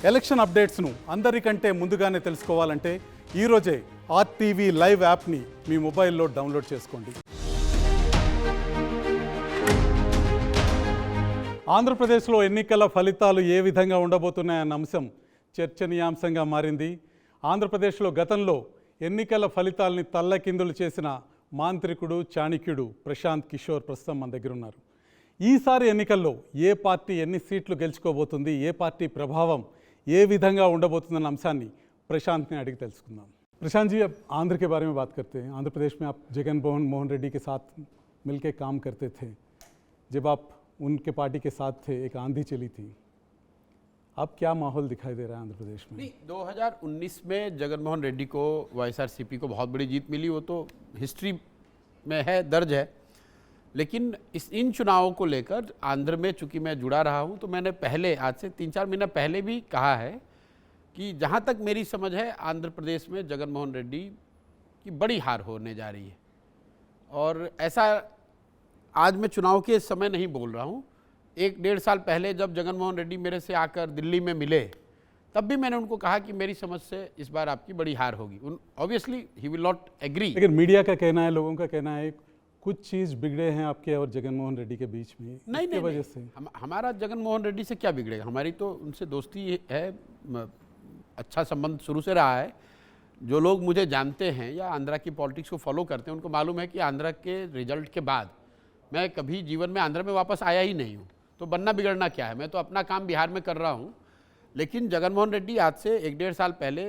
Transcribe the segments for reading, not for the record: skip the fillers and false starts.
Election అప్డేట్స్ను అందరికంటే ముందుగానే తెలుసుకోవాలంటే ఈరోజే ఆర్టీవీ లైవ్ యాప్ని మీ మొబైల్లో డౌన్లోడ్ చేసుకోండి. ఆంధ్రప్రదేశ్లో ఎన్నికల ఫలితాలు ఏ విధంగా ఉండబోతున్నాయన్న అంశం చర్చనీయాంశంగా మారింది. ఆంధ్రప్రదేశ్లో గతంలో ఎన్నికల ఫలితాలని తల్లకిందులు చేసిన మాంత్రికుడు చాణక్యుడు ప్రశాంత్ కిషోర్ ప్రస్తుతం మన దగ్గర ఉన్నారు. ఈసారి ఎన్నికల్లో ఏ పార్టీ ఎన్ని సీట్లు గెలుచుకోబోతుంది, ఏ పార్టీ ప్రభావం ఏ విధంగా ఉండబోతుందన్న అంశాన్ని प्रशांत ने अड़िग తెలుసుకుందాం. प्रशांत जी, अब आंध्र के बारे में बात करते हैं. आंध्र प्रदेश में आप जगन मोहन रेड्डी के साथ मिलकर काम करते थे. जब आप उनके पार्टी के साथ थे, एक आंधी चली थी. अब क्या माहौल दिखाई दे रहा है आंध्र प्रदेश में? नहीं, 2019 में जगन मोहन रेड्डी को वाईएसआरसीपी को बहुत बड़ी जीत मिली, वो तो हिस्ट्री में है, दर्ज है. लेकिन इन चुनावों को लेकर आंध्र में चूंकि मैं जुड़ा रहा हूं, तो मैंने पहले आज से 3-4 महीना पहले भी कहा है कि जहां तक मेरी समझ है आंध्र प्रदेश में जगन मोहन रेड्डी की बड़ी हार होने जा रही है. और ऐसा आज मैं चुनाव के समय नहीं बोल रहा हूं. 1-1.5 साल पहले जब जगन मोहन रेड्डी मेरे से आकर दिल्ली में मिले, तब भी मैंने उनको कहा कि मेरी समझ से इस बार आपकी बड़ी हार होगी. Obviously he will not agree. लेकिन मीडिया का कहना है, लोगों का कहना है कुछ चीज़ बिगड़े हैं आपके और जगन मोहन रेड्डी के बीच में. नहीं, वजह से हमारा जगन मोहन रेड्डी से क्या बिगड़ेगा? हमारी तो उनसे दोस्ती है, अच्छा संबंध शुरू से रहा है. जो लोग मुझे जानते हैं या आंध्रा की पॉलिटिक्स को फॉलो करते हैं, उनको मालूम है कि आंध्रा के रिजल्ट के बाद मैं कभी जीवन में आंध्रा में वापस आया ही नहीं हूँ. तो बनना बिगड़ना क्या है, मैं तो अपना काम बिहार में कर रहा हूँ. लेकिन जगन मोहन रेड्डी आज से 1-1.5 साल पहले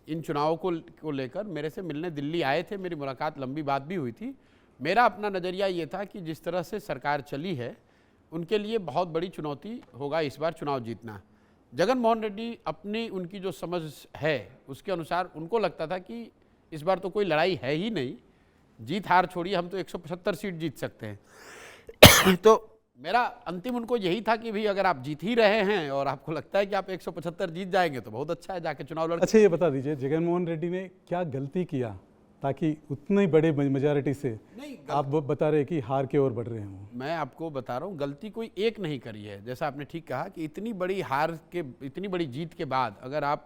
इन चुनावों को लेकर मेरे से मिलने दिल्ली आए थे. मेरी मुलाकात, लंबी बात भी हुई थी. मेरा अपना नज़रिया ये था कि जिस तरह से सरकार चली है, उनके लिए बहुत बड़ी चुनौती होगा इस बार चुनाव जीतना. जगन मोहन रेड्डी अपनी उनकी जो समझ है उसके अनुसार उनको लगता था कि इस बार तो कोई लड़ाई है ही नहीं, जीत हार छोड़िए, हम तो 175 सीट जीत सकते हैं. तो मेरा अंतिम उनको यही था कि भाई अगर आप जीत ही रहे हैं और आपको लगता है कि आप 175 जीत जाएंगे तो बहुत अच्छा है, जाके चुनाव लड़. अच्छा, ये बता दीजिए जगन मोहन रेड्डी ने क्या गलती किया ताकि उतनी बड़े मेजॉरिटी से आप बता रहे कि हार की ओर बढ़ रहे हैं? मैं आपको बता रहा हूँ, गलती कोई एक नहीं करी है. जैसा आपने ठीक कहा कि इतनी बड़ी हार के, इतनी बड़ी जीत के बाद अगर आप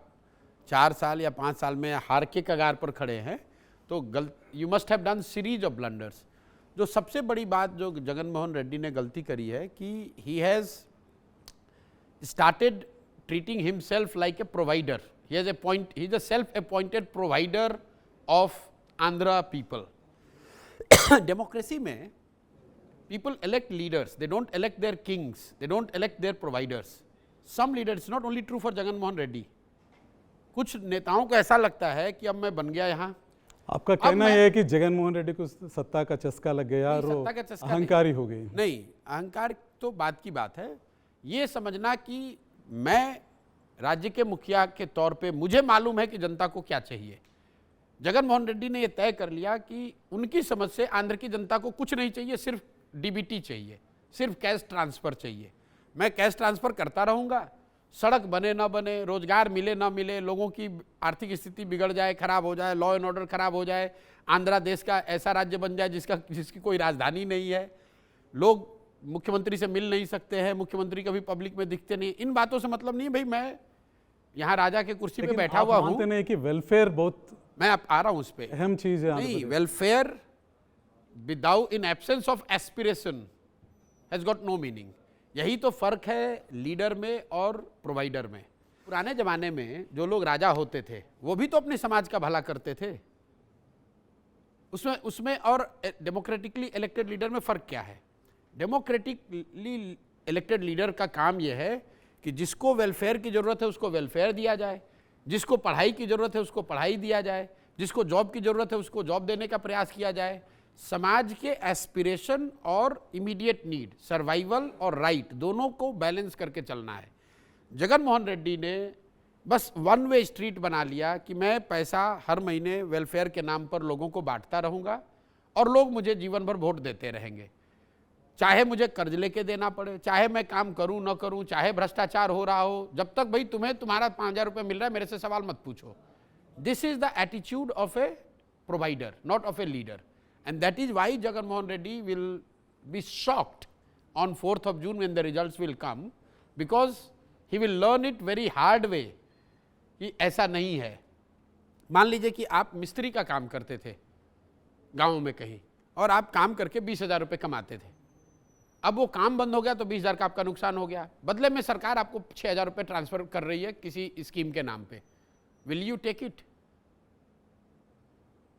4 साल या 5 साल में हार के कगार पर खड़े हैं तो you must have done series of blunders. जो सबसे बड़ी बात जो जगन मोहन रेड्डी ने गलती करी है कि he has started treating himself like a provider. He is a self appointed provider of Andhra people. Democracy में people elect leaders, they don't elect their kings, they don't elect their providers. Some leaders, it's not only true for Jagan Mohan Reddy. कुछ नेताओं को ऐसा लगता है कि अब मैं बन गया यहाँ. आपका कहना यह है कि जगन मोहन रेड्डी को सत्ता का चस्का लग गया और अहंकारी हो गई? नहीं, अहंकार तो बात की बात है. ये समझना कि मैं राज्य के मुखिया के तौर पे मुझे मालूम है कि जनता को क्या चाहिए. जगन मोहन रेड्डी ने यह तय कर लिया कि उनकी समझ से आंध्र की जनता को कुछ नहीं चाहिए, सिर्फ डीबीटी चाहिए, सिर्फ कैश ट्रांसफ़र चाहिए. मैं कैश ट्रांसफ़र करता रहूँगा, सड़क बने ना बने, रोजगार मिले ना मिले, लोगों की आर्थिक स्थिति बिगड़ जाए, खराब हो जाए, लॉ एंड ऑर्डर खराब हो जाए, आंध्रा देश का ऐसा राज्य बन जाए जिसकी कोई राजधानी नहीं है, लोग मुख्यमंत्री से मिल नहीं सकते हैं, मुख्यमंत्री कभी पब्लिक में दिखते नहीं. इन बातों से मतलब नहीं भाई, मैं यहाँ राजा के कुर्सी पे बैठा हुआ हूँ. मानते नहीं कि वेलफेयर बहुत, मैं अब आ रहा हूं उस पर, अहम चीज है. नहीं, welfare without in absence of aspiration has got no meaning. यही तो फर्क है लीडर में और प्रोवाइडर में. पुराने जमाने में जो लोग राजा होते थे वो भी तो अपने समाज का भला करते थे. उसमें और डेमोक्रेटिकली इलेक्टेड लीडर में फर्क क्या है? डेमोक्रेटिकली इलेक्टेड लीडर का काम यह है कि जिसको वेलफेयर की जरूरत है उसको वेलफेयर दिया जाए, जिसको पढ़ाई की ज़रूरत है उसको पढ़ाई दिया जाए, जिसको जॉब की ज़रूरत है उसको जॉब देने का प्रयास किया जाए. समाज के एस्पिरेशन और इमीडिएट नीड, सर्वाइवल और राइट, दोनों को बैलेंस करके चलना है. जगन मोहन रेड्डी ने बस वन वे स्ट्रीट बना लिया कि मैं पैसा हर महीने वेलफेयर के नाम पर लोगों को बांटता रहूँगा और लोग मुझे जीवन भर वोट देते रहेंगे, चाहे मुझे कर्ज लेके देना पड़े, चाहे मैं काम करूं न करूं, चाहे भ्रष्टाचार हो रहा हो. जब तक भाई तुम्हें तुम्हारा 5,000 रुपये मिल रहा है, मेरे से सवाल मत पूछो. This is the attitude of a provider, not of a leader. And that is why Jagan Mohan Reddy will be shocked on 4th of June when the results will come, because he will learn it very hard way कि ऐसा नहीं है। मान लीजिए कि आप मिस्त्री का काम करते थे गांव में कहीं, और आप काम करके 20,000 रुपये कमाते थे। अब वो काम बंद हो गया तो 20,000 का आपका नुकसान हो गया। बदले में सरकार आपको 6,000 रुपये ट्रांसफर कर रही है किसी स्कीम के नाम पे। Will you take it?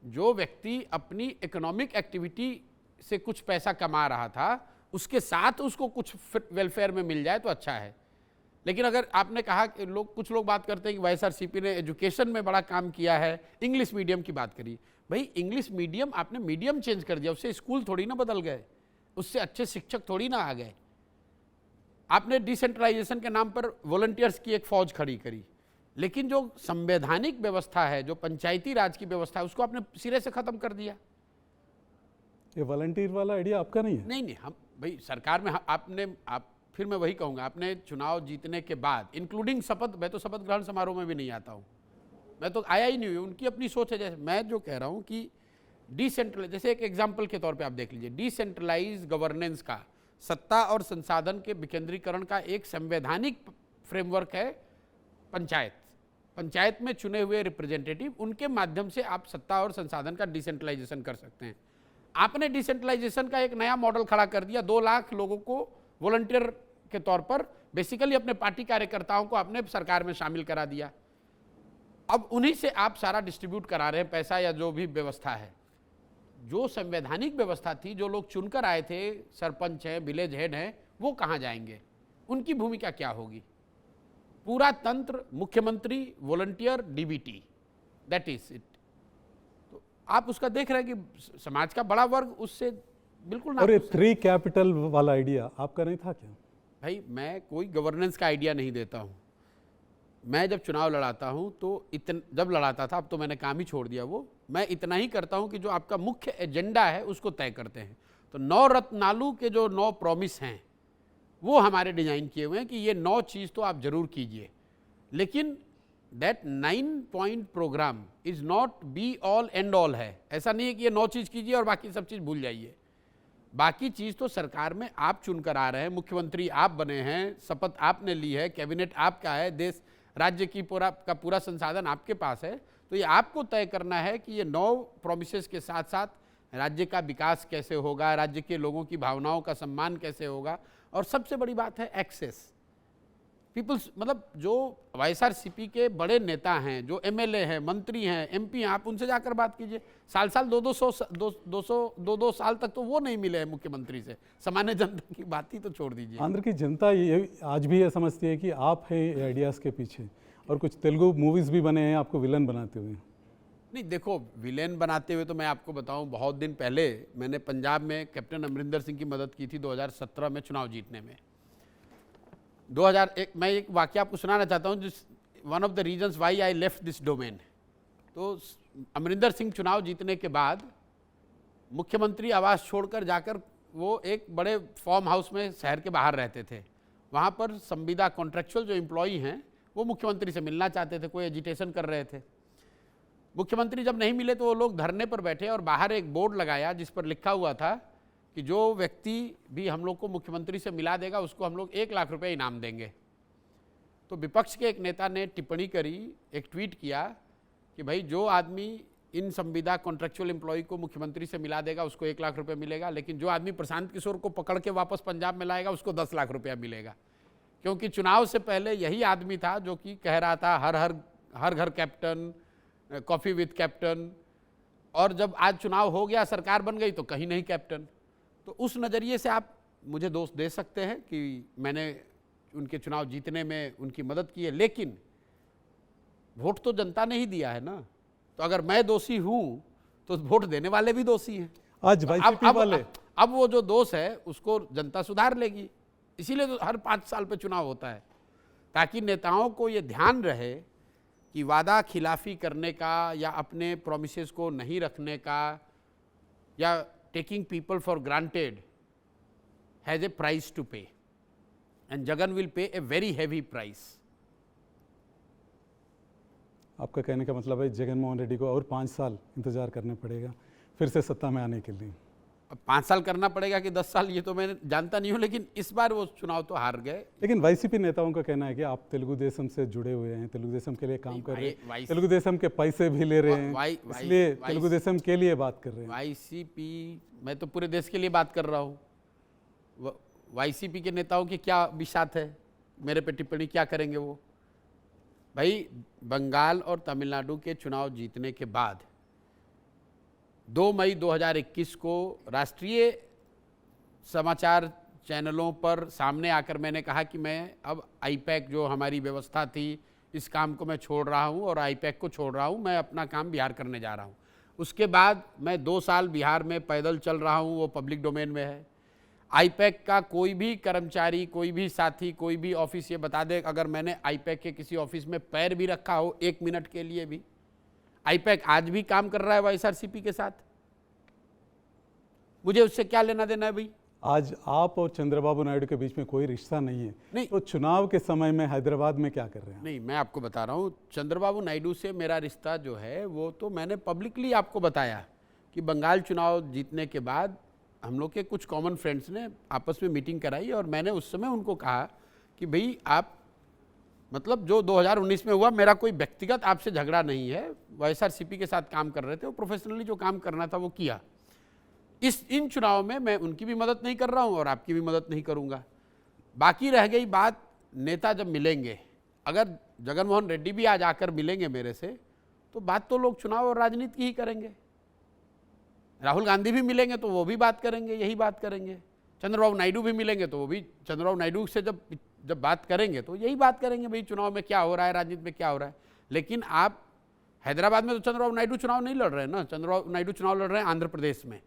जो व्यक्ति अपनी इकोनॉमिक एक्टिविटी से कुछ पैसा कमा रहा था, उसके साथ उसको कुछ वेलफेयर में मिल जाए तो अच्छा है। लेकिन अगर आपने कहा कि कुछ लोग बात करते हैं कि वाईएसआरसीपी ने एजुकेशन में बड़ा काम किया है, इंग्लिश मीडियम की बात करी। भाई इंग्लिश मीडियम, आपने मीडियम चेंज कर दिया, उससे स्कूल थोड़ी ना बदल गए, उससे अच्छे शिक्षक थोड़ी ना आ गए। आपने डिसेंट्रलाइजेशन के नाम पर वॉलंटियर्स की एक फौज खड़ी करी, लेकिन जो संवैधानिक व्यवस्था है, जो पंचायती राज की व्यवस्था है, उसको आपने सिरे से खत्म कर दिया। ये वॉलंटियर वाला आइडिया आपका नहीं है? नहीं, हम भाई सरकार में आप फिर मैं वही कहूँगा, आपने चुनाव जीतने के बाद इंक्लूडिंग शपथ, मैं तो शपथ ग्रहण समारोह में भी नहीं आता हूँ, मैं तो आया ही नहीं हूँ। उनकी अपनी सोच है। जैसे मैं जो कह रहा हूँ कि डिसेंट्रलाइज, जैसे एक एग्जाम्पल के तौर पे आप देख लीजिए, डिसेंट्रलाइज गवर्नेंस का, सत्ता और संसाधन के विकेंद्रीकरण का एक संवैधानिक फ्रेमवर्क है पंचायत। पंचायत में चुने हुए रिप्रेजेंटेटिव, उनके माध्यम से आप सत्ता और संसाधन का डिसेंट्रलाइजेशन कर सकते हैं। आपने डिसेंट्रलाइजेशन का एक नया मॉडल खड़ा कर दिया। 2 लाख लोगों को वॉलंटियर के तौर पर, बेसिकली अपने पार्टी कार्यकर्ताओं को आपने सरकार में शामिल करा दिया। अब उन्हीं से आप सारा डिस्ट्रीब्यूट करा रहे हैं पैसा, या जो भी व्यवस्था है। जो संवैधानिक व्यवस्था थी, जो लोग चुनकर आए थे, सरपंच हैं, विलेज हेड हैं, वो कहाँ जाएंगे? उनकी भूमिका क्या होगी? पूरा तंत्र, मुख्यमंत्री, volunteer, DBT, that is it. तो आप उसका देख रहे हैं कि समाज का बड़ा वर्ग उससे बिल्कुल ना। और ये 3 कैपिटल वाला आइडिया आपका नहीं था क्या? भाई मैं कोई गवर्नेंस का आइडिया नहीं देता हूँ। मैं जब चुनाव लड़ाता हूँ तो जब लड़ाता था, अब तो मैंने काम ही छोड़ दिया वो, मैं इतना ही करता हूँ कि जो आपका मुख्य एजेंडा है उसको तय करते हैं। तो 9 रत्नालू के जो 9 प्रॉमिस हैं वो हमारे डिजाइन किए हुए हैं कि ये 9 चीज़ तो आप जरूर कीजिए। लेकिन that 9 point program is not be all and all है। ऐसा नहीं है कि ये 9 चीज़ कीजिए और बाकी सब चीज़ भूल जाइए। बाकी चीज़ तो सरकार में आप चुनकर आ रहे हैं, मुख्यमंत्री आप बने हैं, शपथ आपने ली है, कैबिनेट आपका है, देश राज्य की पूरा संसाधन आपके पास है। तो ये आपको तय करना है कि ये 9 प्रोमिसेस के साथ साथ राज्य का विकास कैसे होगा, राज्य के लोगों की भावनाओं का सम्मान कैसे होगा, और सबसे बड़ी बात है एक्सेस। पीपल्स, मतलब जो वाईएसआरसीपी के बड़े नेता हैं, जो एमएलए हैं, मंत्री हैं, एमपी हैं, आप उनसे जाकर बात कीजिए। साल 2-2 साल तक तो वो नहीं मिले हैं मुख्यमंत्री से। सामान्य जनता की बात ही तो छोड़ दीजिए। आंध्र की जनता ये आज भी ये समझती है कि आप हैं आइडियाज़ के पीछे, और कुछ तेलुगु मूवीज़ भी बने हैं आपको विलन बनाते हुए। नहीं देखो, विलेन बनाते हुए तो मैं आपको बताऊं, बहुत दिन पहले मैंने पंजाब में कैप्टन अमरिंदर सिंह की मदद की थी 2017 में चुनाव जीतने में। 2001 मैं एक वाकया आपको सुनाना चाहता हूं, जिस one of the reasons why I left this domain. तो अमरिंदर सिंह चुनाव जीतने के बाद मुख्यमंत्री आवास छोड़कर जाकर वो एक बड़े फार्म हाउस में शहर के बाहर रहते थे। वहाँ पर संविदा कॉन्ट्रेक्चुअल जो एम्प्लॉई हैं वो मुख्यमंत्री से मिलना चाहते थे, कोई एजिटेशन कर रहे थे। मुख्यमंत्री जब नहीं मिले तो वो लोग धरने पर बैठे और बाहर एक बोर्ड लगाया जिस पर लिखा हुआ था कि जो व्यक्ति भी हम लोग को मुख्यमंत्री से मिला देगा उसको हम लोग 1 लाख रुपए इनाम देंगे। तो विपक्ष के एक नेता ने टिप्पणी करी, एक ट्वीट किया कि भाई जो आदमी इन संविदा कॉन्ट्रेक्चुअल एम्प्लॉय को मुख्यमंत्री से मिला देगा उसको 1 लाख रुपए मिलेगा, लेकिन जो आदमी प्रशांत किशोर को पकड़ के वापस पंजाब में लाएगा उसको 10 लाख रुपया मिलेगा। क्योंकि चुनाव से पहले यही आदमी था जो कि कह रहा था हर घर कैप्टन, कॉफ़ी विद कैप्टन, और जब आज चुनाव हो गया, सरकार बन गई तो कहीं नहीं कैप्टन। तो उस नज़रिए से आप मुझे दोष दे सकते हैं कि मैंने उनके चुनाव जीतने में उनकी मदद की है, लेकिन वोट तो जनता ने ही दिया है ना। तो अगर मैं दोषी हूं तो वोट देने वाले भी दोषी हैं। आज अब वो जो दोष है उसको जनता सुधार लेगी। इसीलिए तो हर 5 साल पे चुनाव होता है, ताकि नेताओं को ये ध्यान रहे कि वादा खिलाफी करने का या अपने प्रोमिसेस को नहीं रखने का या taking people for granted has a price to pay, and Jagan will pay a very heavy price. आपका कहने का मतलब है जगन मोहन रेड्डी को और 5 साल इंतजार करना पड़ेगा फिर से सत्ता में आने के लिए? अब 5 साल करना पड़ेगा कि 10 साल, ये तो मैं जानता नहीं हूँ, लेकिन इस बार वो चुनाव तो हार गए। लेकिन वाईसीपी नेताओं का कहना है कि आप तेलुगु देशम से जुड़े हुए हैं, तेलुगु देशम के लिए काम कर रहे हैं, तेलुगु देशम के पैसे भी ले रहे हैं, इसलिए तेलुगु देशम के लिए बात कर रहे हैं। वाईसीपी, मैं तो पूरे देश के लिए बात कर रहा हूँ। वाईसीपी के नेताओं की क्या बिसात है मेरे पे टिप्पणी क्या करेंगे वो? भाई, बंगाल और तमिलनाडु के चुनाव जीतने के बाद 2 मई 2021 को राष्ट्रीय समाचार चैनलों पर सामने आकर मैंने कहा कि मैं अब आईपैक जो हमारी व्यवस्था थी, इस काम को मैं छोड़ रहा हूं और आईपैक को छोड़ रहा हूं, मैं अपना काम बिहार करने जा रहा हूं। उसके बाद मैं 2 साल बिहार में पैदल चल रहा हूं, वो पब्लिक डोमेन में है। आईपैक का कोई भी कर्मचारी, कोई भी साथी, कोई भी ऑफिस ये बता दे, अगर मैंने आईपैक के किसी ऑफिस में पैर भी रखा हो 1 मिनट के लिए भी, आईपैक आज भी काम कर रहा है वाईएसआरसीपी के साथ, मुझे उससे क्या लेना देना है भाई? आज आप और चंद्रबाबू नायडू के बीच में कोई रिश्ता नहीं है, नहीं। तो चुनाव के समय में हैदराबाद में क्या कर रहे हैं? नहीं, मैं आपको बता रहा हूँ, चंद्रबाबू नायडू से मेरा रिश्ता जो है वो तो मैंने पब्लिकली आपको बताया कि बंगाल चुनाव जीतने के बाद हम लोग के कुछ कॉमन फ्रेंड्स ने आपस में मीटिंग कराई और मैंने उस समय उनको कहा कि भाई आप, मतलब जो 2019 में हुआ, मेरा कोई व्यक्तिगत आपसे झगड़ा नहीं है, वाईएसआरसीपी के साथ काम कर रहे थे, वो प्रोफेशनली जो काम करना था वो किया। इन चुनाव में मैं उनकी भी मदद नहीं कर रहा हूं और आपकी भी मदद नहीं करूंगा। बाकी रह गई बात, नेता जब मिलेंगे, अगर जगन मोहन रेड्डी भी आज आकर मिलेंगे मेरे से, तो बात तो लोग चुनाव और राजनीति की ही करेंगे। राहुल गांधी भी मिलेंगे तो वो भी बात करेंगे, यही बात करेंगे। चंद्रबाबू नायडू भी मिलेंगे तो वो भी चंद्रबाबू नायडू से जब बात करेंगे तो यही बात करेंगे, भाई चुनाव में क्या हो रहा है, राजनीति में क्या हो रहा है। लेकिन आप हैदराबाद में तो चंद्रबाबू नायडू चुनाव नहीं लड़ रहे हैं ना, चंद्रबाबू नायडू चुनाव लड़ रहे हैं आंध्र प्रदेश में।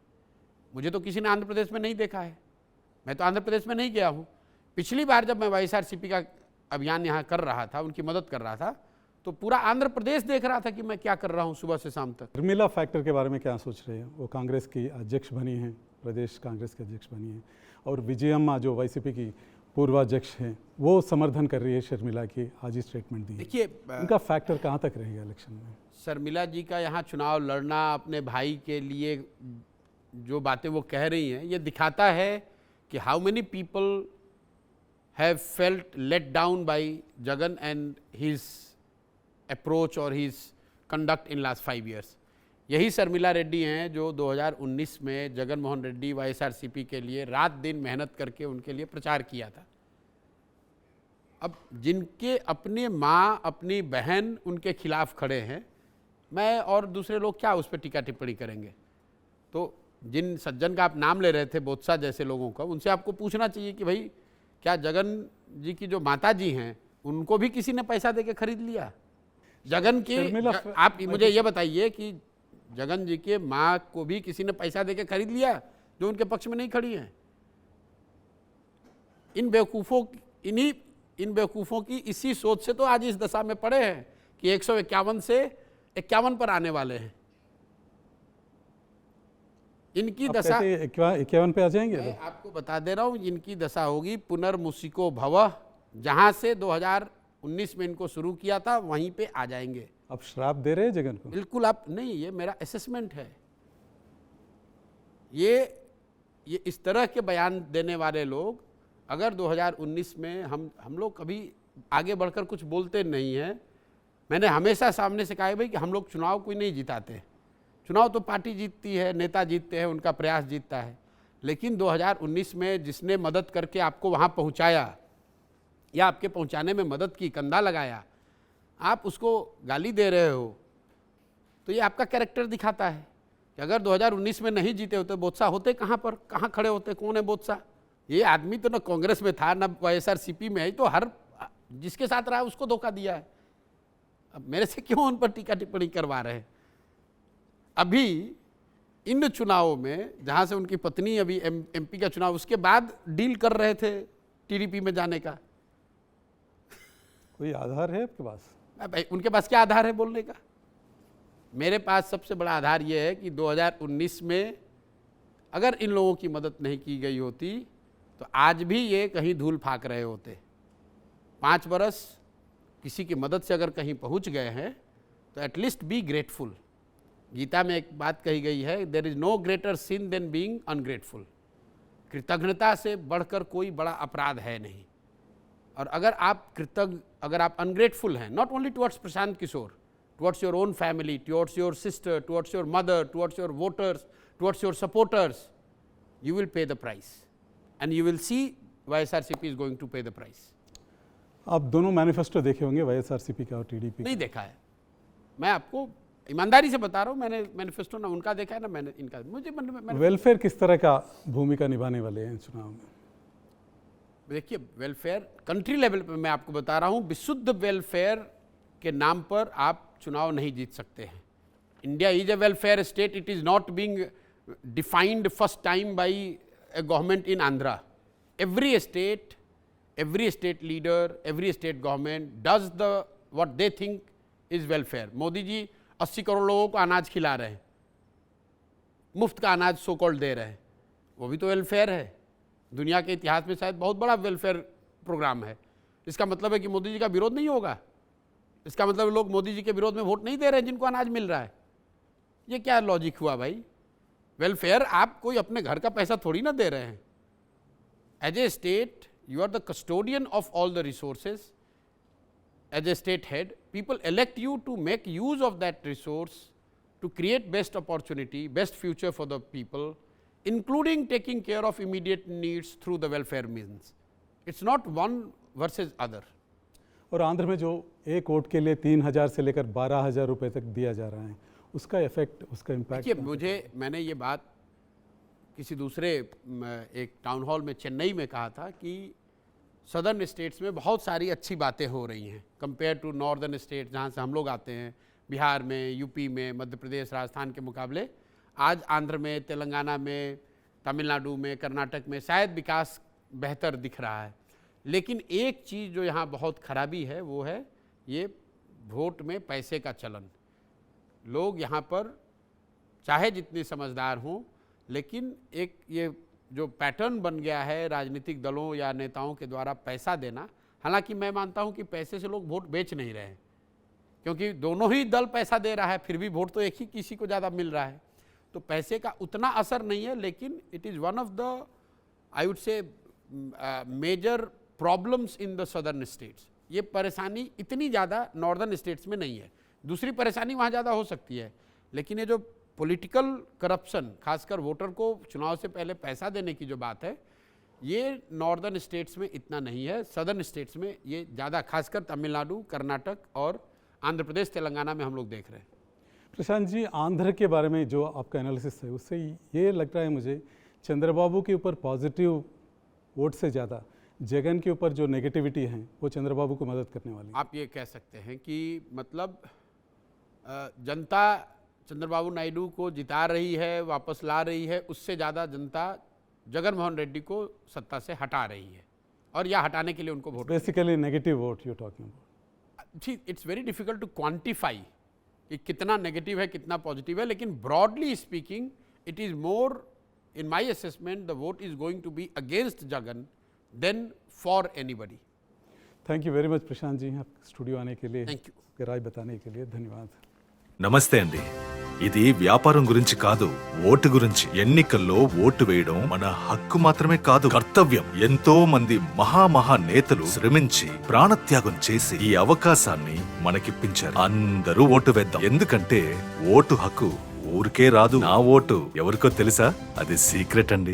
मुझे तो किसी ने आंध्र प्रदेश में नहीं देखा है, मैं तो आंध्र प्रदेश में नहीं गया हूँ। पिछली बार जब मैं वाईएसआरसीपी का अभियान यहाँ कर रहा था, उनकी मदद कर रहा था, तो पूरा आंध्र प्रदेश देख रहा था कि मैं क्या कर रहा हूँ सुबह से शाम तक। उर्मिला फैक्टर के बारे में क्या सोच रहे हैं? वो कांग्रेस की अध्यक्ष बनी हैं, प्रदेश कांग्रेस के अध्यक्ष बनी हैं, और विजयम्मा जो वाईसीपी की पूर्व अध्यक्ष हैं, वो समर्थन कर रही है शर्मिला की, आज ही स्टेटमेंट दी। देखिए, उनका फैक्टर कहाँ तक रहेगा इलेक्शन में? शर्मिला जी का यहाँ चुनाव लड़ना, अपने भाई के लिए जो बातें वो कह रही हैं, ये दिखाता है कि how many people have felt let down by Jagan and his approach और his conduct in last 5 years। यही शर्मिला रेड्डी हैं जो 2019 में जगन मोहन रेड्डी वाईएसआरसीपी के लिए रात दिन मेहनत करके उनके लिए प्रचार किया था। अब जिनके अपने माँ, अपनी बहन उनके खिलाफ खड़े हैं, मैं और दूसरे लोग क्या उस पर टीका टिप्पणी करेंगे? तो जिन सज्जन का आप नाम ले रहे थे, बोत्सा जैसे लोगों का, उनसे आपको पूछना चाहिए कि भाई क्या जगन जी की जो माता जी हैं उनको भी किसी ने पैसा देके खरीद लिया? जगन की आप मुझे ये बताइए कि जगन जी के माँ को भी किसी ने पैसा देके खरीद लिया जो उनके पक्ष में नहीं खड़ी हैं? इन बेवकूफ़ों की इसी सोच से तो आज इस दशा में पड़े हैं कि 151 से 51 पर आने वाले हैं। इनकी दशा 51 पे आ जाएंगे। मैं आपको बता दे रहा हूँ, इनकी दशा होगी पुनर्मुसिको भवः, जहां से 2019 में इनको शुरू किया था वहीं पे आ जाएंगे। अब श्राप दे रहे हैं जगन को? बिल्कुल आप नहीं, ये मेरा असेसमेंट है। ये इस तरह के बयान देने वाले लोग, अगर 2019 में हम लोग कभी आगे बढ़कर कुछ बोलते नहीं हैं। मैंने हमेशा सामने से कहा है भाई कि हम लोग चुनाव कोई नहीं जिताते, चुनाव तो पार्टी जीतती है, नेता जीतते हैं, उनका प्रयास जीतता है। लेकिन 2019 में जिसने मदद करके आपको वहाँ पहुँचाया या आपके पहुँचाने में मदद की, कंधा लगाया, आप उसको गाली दे रहे हो, तो ये आपका कैरेक्टर दिखाता है कि अगर 2019 में नहीं जीते होते, बोत्सा होते कहाँ पर, कहाँ खड़े होते? कौन है बोत्सा? ये आदमी तो ना कांग्रेस में था, ना वाईएसआरसीपी में है, तो हर जिसके साथ रहा उसको धोखा दिया है। अब मेरे से क्यों उन पर टीका टिप्पणी करवा रहे हैं? अभी इन चुनावों में जहाँ से उनकी पत्नी अभी एमपी का चुनाव, उसके बाद डील कर रहे थे टीडीपी में जाने का। कोई आधार है आपके पास? भाई उनके पास क्या आधार है बोलने का? मेरे पास सबसे बड़ा आधार ये है कि 2019 में अगर इन लोगों की मदद नहीं की गई होती तो आज भी ये कहीं धूल फाक रहे होते। 5 बरस किसी की मदद से अगर कहीं पहुंच गए हैं तो एटलीस्ट बी ग्रेटफुल। गीता में एक बात कही गई है, there is no greater sin than being ungrateful. कृतज्ञता से बढ़कर कोई बड़ा अपराध है नहीं। और अगर आप कृतज्ञ, अगर आप अनग्रेटफुल हैं, not only towards Prashant Kishore, towards your own family, towards your sister, towards your mother, towards your voters, towards your supporters, you will pay the price and you will see YSRCP is going to pay the price. आप दोनों manifesto देखे होंगे, YSRCP का और TDP नहीं देखा है, मैं आपको ईमानदारी से बता रहा हूँ, मैंने मैनिफेस्टो ना उनका देखा है ना मैंने इनका। मुझे वेलफेयर किस तरह का भूमिका निभाने वाले हैं चुनाव में? देखिए, वेलफेयर कंट्री लेवल पे मैं आपको बता रहा हूँ, विशुद्ध वेलफेयर के नाम पर आप चुनाव नहीं जीत सकते हैं। India is a welfare state, it is not being defined first time by a government in Andhra. Every state leader, every state government does what they think is welfare. Modi ji 80 crore लोगों को अनाज खिला रहे हैं, मुफ्त का अनाज सो कॉल्ड दे रहे हैं, वो भी तो वेलफेयर है। दुनिया के इतिहास में शायद बहुत बड़ा वेलफेयर प्रोग्राम है। इसका मतलब है कि मोदी जी का विरोध नहीं होगा, इसका मतलब लोग मोदी जी के विरोध में वोट नहीं दे रहे हैं जिनको अनाज मिल रहा है। ये क्या लॉजिक हुआ भाई? वेलफेयर आप कोई अपने घर का पैसा थोड़ी ना दे रहे हैं। As a state you are the custodian of all the resources. As a state head people elect you to make use of that resource to create best opportunity, best future for the people, including taking care of immediate needs through the welfare means. It's not one versus other. और आंध्र में जो एक vote के लिए 3,000 से लेकर 12,000 रुपए तक दिया जा रहा है, उसका इफेक्ट, उसका इम्पैक्ट? देखिए, मैंने ये बात किसी दूसरे एक टाउन हॉल में चेन्नई में कहा था कि सदर्न स्टेट्स में बहुत सारी अच्छी बातें हो रही हैं कंपेयर टू नॉर्दर्न स्टेट जहाँ से हम लोग आते हैं, बिहार में, यूपी में, मध्य प्रदेश, राजस्थान के मुकाबले आज आंध्र में, तेलंगाना में, तमिलनाडु में, कर्नाटक में शायद विकास बेहतर दिख रहा है। लेकिन एक चीज़ जो यहाँ बहुत खराबी है वो है ये वोट में पैसे का चलन। लोग यहाँ पर चाहे जितने समझदार हों, लेकिन एक ये जो पैटर्न बन गया है राजनीतिक दलों या नेताओं के द्वारा पैसा देना, हालांकि मैं मानता हूँ कि पैसे से लोग वोट बेच नहीं रहे हैं, क्योंकि दोनों ही दल पैसा दे रहा है, फिर भी वोट तो एक ही किसी को ज़्यादा मिल रहा है, तो पैसे का उतना असर नहीं है। लेकिन it is one of the I would say major problems in the southern states. ये परेशानी इतनी ज़्यादा नॉर्दर्न स्टेट्स में नहीं है, दूसरी परेशानी वहाँ ज़्यादा हो सकती है, लेकिन ये जो पॉलिटिकल करप्शन, खासकर वोटर को चुनाव से पहले पैसा देने की जो बात है, ये नॉर्दर्न स्टेट्स में इतना नहीं है। सदर्न स्टेट्स में ये ज़्यादा, खासकर तमिलनाडु, कर्नाटक और आंध्र प्रदेश, तेलंगाना में हम लोग देख रहे हैं। प्रशांत जी, आंध्र के बारे में जो आपका एनालिसिस है उससे ये लगता है मुझे, चंद्रबाबू के ऊपर पॉजिटिव वोट से ज़्यादा जगन के ऊपर जो नेगेटिविटी है वो चंद्रबाबू को मदद करने वाली है। आप ये कह सकते हैं कि मतलब जनता चंद्रबाबू नायडू को जिता रही है, वापस ला रही है, उससे ज़्यादा जनता जगन मोहन रेड्डी को सत्ता से हटा रही है, और या हटाने के लिए उनको vote. Basically negative vote you talking about. ठीक, it's very difficult to quantify कि कितना नेगेटिव है कितना पॉजिटिव है, लेकिन broadly speaking it is more, in my assessment the vote is going to be against Jagan then for anybody. Thank you very much Prashant ji, आप studio आने के लिए, थैंक यू, राय बताने के लिए धन्यवाद। నమస్తే అండి. ఇది వ్యాపారం గురించి కాదు, ఓటు గురించి. ఎన్నికల్లో ఓటు వేయడం మన హక్కు మాత్రమే కాదు, కర్తవ్యం. ఎంతో మంది మహా నేతలు శ్రమించి ప్రాణత్యాగం చేసి ఈ అవకాశాన్ని మనకిప్పించారు. అందరూ ఓటు వేద్దాం, ఎందుకంటే ఓటు హక్కు ఊరికే రాదు. నా ఓటు ఎవరికో తెలుసా? అది సీక్రెట్ అండి.